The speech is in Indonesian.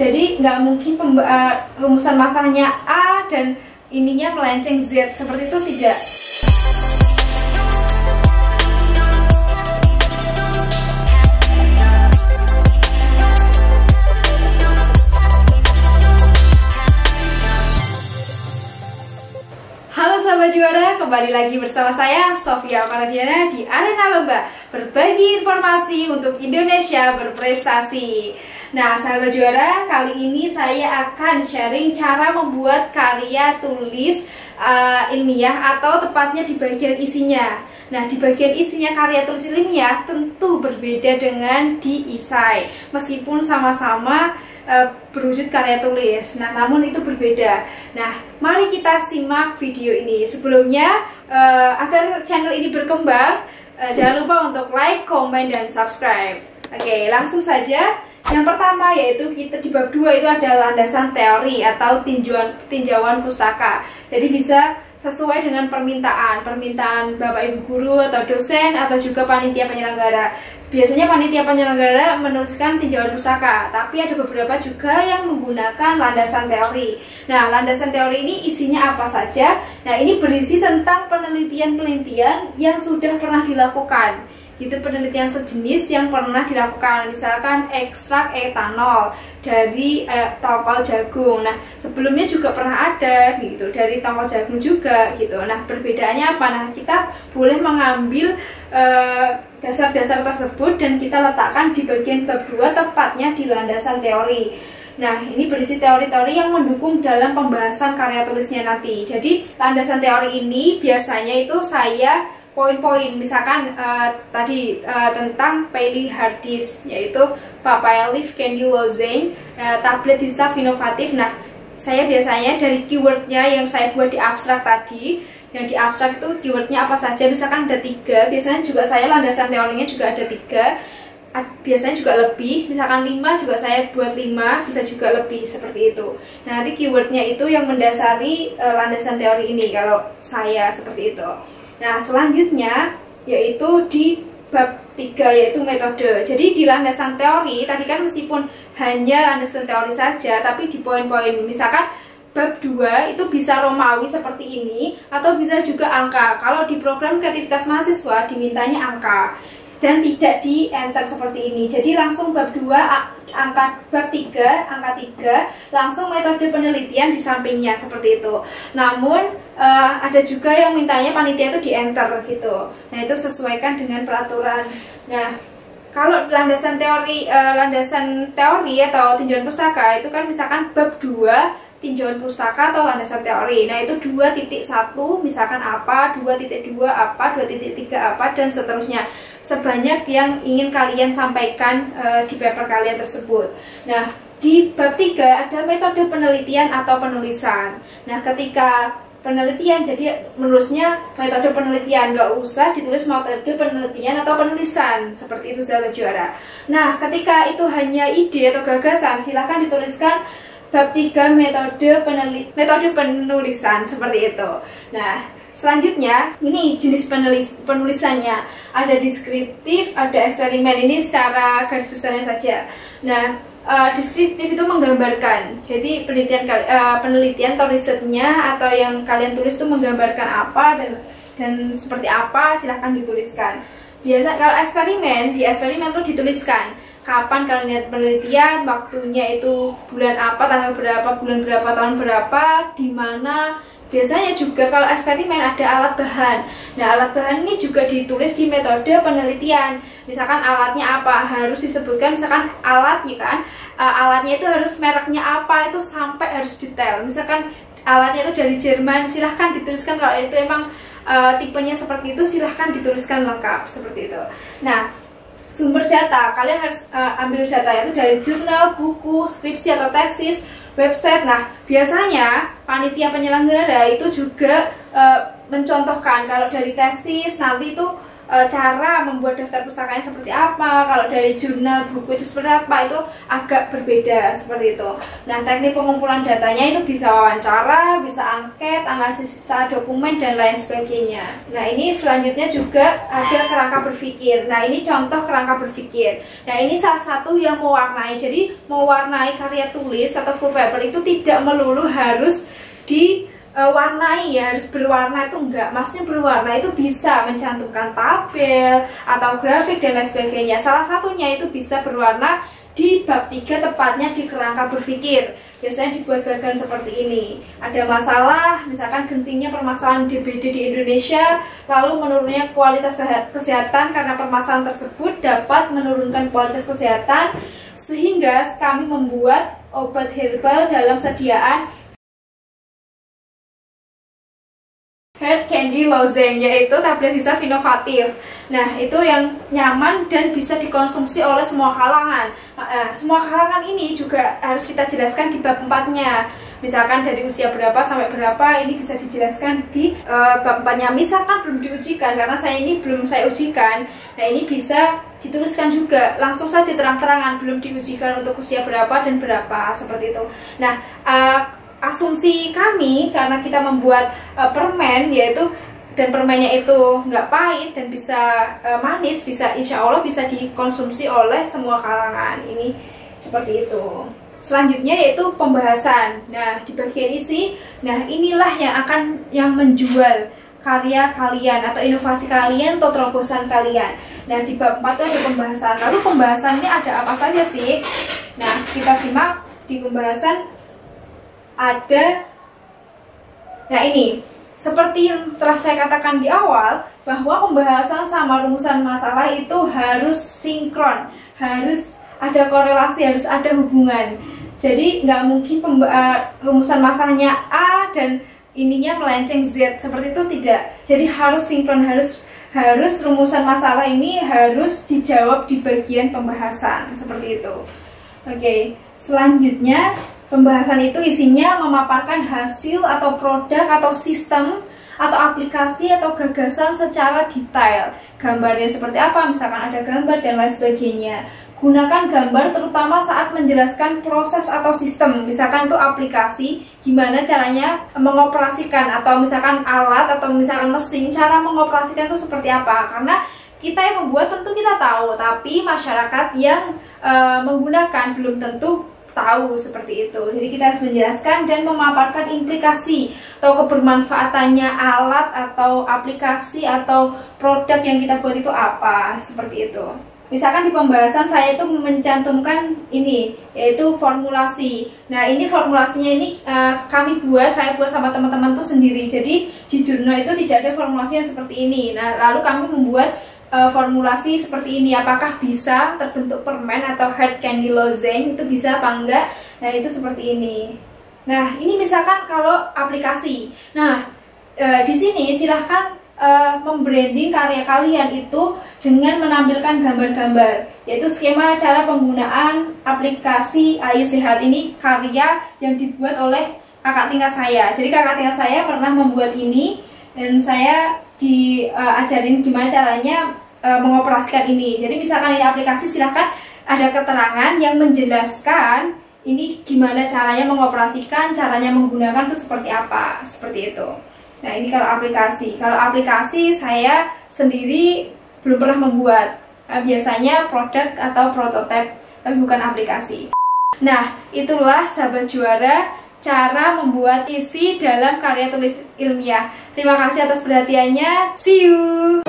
Jadi nggak mungkin rumusan masalahnya A dan ininya melenceng Z, seperti itu tidak. Halo sahabat juara, kembali lagi bersama saya Sofia Paradiana di Arena Lomba, berbagi informasi untuk Indonesia berprestasi. Nah sahabat juara, kali ini saya akan sharing cara membuat karya tulis ilmiah, atau tepatnya di bagian isinya. Nah di bagian isinya karya tulis ilmiah tentu berbeda dengan di esai, meskipun sama-sama berwujud karya tulis. Nah namun itu berbeda. Nah mari kita simak video ini. Sebelumnya agar channel ini berkembang, jangan lupa untuk like, komen, dan subscribe. Oke, langsung saja. Yang pertama yaitu kita di bab 2 itu ada landasan teori atau tinjauan pustaka. Jadi bisa sesuai dengan permintaan Bapak Ibu guru atau dosen atau juga panitia penyelenggara. Biasanya panitia penyelenggara menuliskan tinjauan pustaka, tapi ada beberapa juga yang menggunakan landasan teori. Nah, landasan teori ini isinya apa saja? Nah, ini berisi tentang penelitian-penelitian yang sudah pernah dilakukan. Itu penelitian sejenis yang pernah dilakukan, misalkan ekstrak etanol dari tongkol jagung. Nah sebelumnya juga pernah ada gitu dari tongkol jagung juga gitu. Nah perbedaannya apa? Nah kita boleh mengambil dasar-dasar tersebut dan kita letakkan di bagian bab 2, tepatnya di landasan teori. Nah ini berisi teori-teori yang mendukung dalam pembahasan karya tulisnya nanti. Jadi landasan teori ini biasanya itu saya poin-poin, misalkan tadi tentang Paley hard disk, yaitu Papaya-Leaf Candy Lozenge, tablet hisap inovatif. Nah saya biasanya dari keywordnya yang saya buat di abstrak tadi, yang di abstrak itu keywordnya apa saja, misalkan ada 3, biasanya juga saya landasan teorinya juga ada 3, biasanya juga lebih, misalkan 5 juga saya buat 5, bisa juga lebih, seperti itu. Nah nanti keywordnya itu yang mendasari landasan teori ini kalau saya, seperti itu. Nah selanjutnya yaitu di bab 3 yaitu metode. Jadi di landasan teori tadi kan meskipun hanya landasan teori saja, tapi di poin-poin, misalkan bab 2 itu bisa Romawi seperti ini, atau bisa juga angka. Kalau di program kreativitas mahasiswa dimintanya angka dan tidak di enter seperti ini. Jadi langsung bab 2 bab 3 angka 3, langsung metode penelitian di sampingnya, seperti itu. Namun ada juga yang mintanya panitia itu di enter gitu. Nah itu sesuaikan dengan peraturan. Nah kalau landasan teori atau tinjauan pustaka itu kan misalkan bab 2 tinjauan pustaka atau landasan teori. Nah itu 2.1 misalkan apa, 2.2 apa, 2.3 apa, dan seterusnya, sebanyak yang ingin kalian sampaikan di paper kalian tersebut. Nah di bab 3 ada metode penelitian atau penulisan. Nah ketika penelitian, jadi menulisnya metode penelitian, nggak usah ditulis metode penelitian atau penulisan, seperti itu sahabat juara. Nah ketika itu hanya ide atau gagasan, silahkan dituliskan bab 3 metode penulisan, seperti itu. Nah selanjutnya ini jenis penulisannya, ada deskriptif, ada eksperimen. Ini secara garis besarnya saja. Nah deskriptif itu menggambarkan, jadi penelitian atau risetnya atau yang kalian tulis itu menggambarkan apa dan seperti apa, silahkan dituliskan. Biasa kalau eksperimen, di eksperimen itu dituliskan kapan kalian lihat penelitian, waktunya itu bulan apa, tanggal berapa, bulan berapa, tahun berapa, di mana. Biasanya juga kalau eksperimen ada alat bahan. Nah alat bahan ini juga ditulis di metode penelitian. Misalkan alatnya apa, harus disebutkan, misalkan alat ya kan, alatnya itu harus mereknya apa, itu sampai harus detail. Misalkan alatnya itu dari Jerman, silahkan dituliskan. Kalau itu emang tipenya seperti itu, silahkan dituliskan lengkap, seperti itu. Nah sumber data, kalian harus ambil data itu dari jurnal, buku, skripsi atau tesis, website. Nah biasanya panitia penyelenggara itu juga mencontohkan, kalau dari tesis nanti itu cara membuat daftar pustakanya seperti apa, kalau dari jurnal buku itu seperti apa, itu agak berbeda seperti itu. Nah, teknik pengumpulan datanya itu bisa wawancara, bisa angket, analisis dokumen, dan lain sebagainya. Nah, ini selanjutnya juga ada kerangka berpikir. Nah, ini contoh kerangka berpikir. Nah, ini salah satu yang mewarnai. Jadi, mewarnai karya tulis atau full paper itu tidak melulu harus diwarnai ya, harus berwarna itu enggak. Maksudnya berwarna itu bisa mencantumkan tabel atau grafik dan lain sebagainya. Salah satunya itu bisa berwarna di bab 3, tepatnya di kerangka berpikir. Biasanya dibuat bagan seperti ini. Ada masalah, misalkan gentingnya permasalahan DBD di Indonesia, lalu menurunnya kualitas kesehatan karena permasalahan tersebut dapat menurunkan kualitas kesehatan, sehingga kami membuat obat herbal dalam sediaan Heart Candy Lozenge, yaitu tablet hisap inovatif. Nah, itu yang nyaman dan bisa dikonsumsi oleh semua kalangan. Semua kalangan ini juga harus kita jelaskan di bab 4-nya. Misalkan dari usia berapa sampai berapa, ini bisa dijelaskan di bab 4-nya. Misalkan belum diujikan, karena belum saya ujikan. Nah, ini bisa dituliskan juga langsung saja terang-terangan, belum diujikan untuk usia berapa dan berapa, seperti itu. Nah, asumsi kami karena kita membuat permen, yaitu dan permennya itu nggak pahit dan bisa manis, bisa insya Allah bisa dikonsumsi oleh semua kalangan. Ini seperti itu. Selanjutnya yaitu pembahasan. Nah, di bagian isi, nah inilah yang menjual karya kalian atau inovasi kalian atau terobosan kalian. Nah, di bab 4 itu ada pembahasan. Lalu pembahasannya ada apa saja sih? Nah, kita simak di pembahasan. Nah, ini seperti yang telah saya katakan di awal, bahwa pembahasan sama rumusan masalah itu harus sinkron, harus ada korelasi, harus ada hubungan. Jadi nggak mungkin rumusan masalahnya A dan ininya melenceng Z, seperti itu tidak. Jadi harus sinkron, harus rumusan masalah ini harus dijawab di bagian pembahasan, seperti itu. Oke, selanjutnya pembahasan itu isinya memaparkan hasil atau produk atau sistem atau aplikasi atau gagasan secara detail. Gambarnya seperti apa, misalkan ada gambar dan lain sebagainya. Gunakan gambar terutama saat menjelaskan proses atau sistem. Misalkan itu aplikasi, gimana caranya mengoperasikan, atau misalkan alat atau misalkan mesin, cara mengoperasikan itu seperti apa. Karena kita yang membuat tentu kita tahu, tapi masyarakat yang menggunakan belum tentu tahu seperti itu. Jadi kita harus menjelaskan dan memaparkan implikasi atau kebermanfaatannya alat atau aplikasi atau produk yang kita buat itu apa, seperti itu. Misalkan di pembahasan saya itu mencantumkan ini, yaitu formulasi. Nah, ini formulasinya ini saya buat sama teman-teman tuh sendiri. Jadi di jurnal itu tidak ada formulasi yang seperti ini. Nah, lalu kami membuat formulasi seperti ini. Apakah bisa terbentuk permen atau Heart Candy Lozenge, itu bisa apa enggak? Nah, itu seperti ini. Nah, ini misalkan kalau aplikasi. Nah, di sini silahkan membranding karya kalian itu dengan menampilkan gambar-gambar, yaitu skema cara penggunaan aplikasi Ayu Sehat. Ini karya yang dibuat oleh kakak tingkat saya. Jadi kakak tingkat saya pernah membuat ini dan saya diajarin gimana caranya mengoperasikan ini. Jadi misalkan ini aplikasi, silahkan ada keterangan yang menjelaskan ini gimana caranya mengoperasikan, caranya menggunakan itu seperti apa, seperti itu. Nah, ini kalau aplikasi. Kalau aplikasi saya sendiri belum pernah membuat. Biasanya produk atau prototipe, tapi bukan aplikasi. Nah, itulah sahabat juara, cara membuat isi dalam karya tulis ilmiah. Terima kasih atas perhatiannya. See you.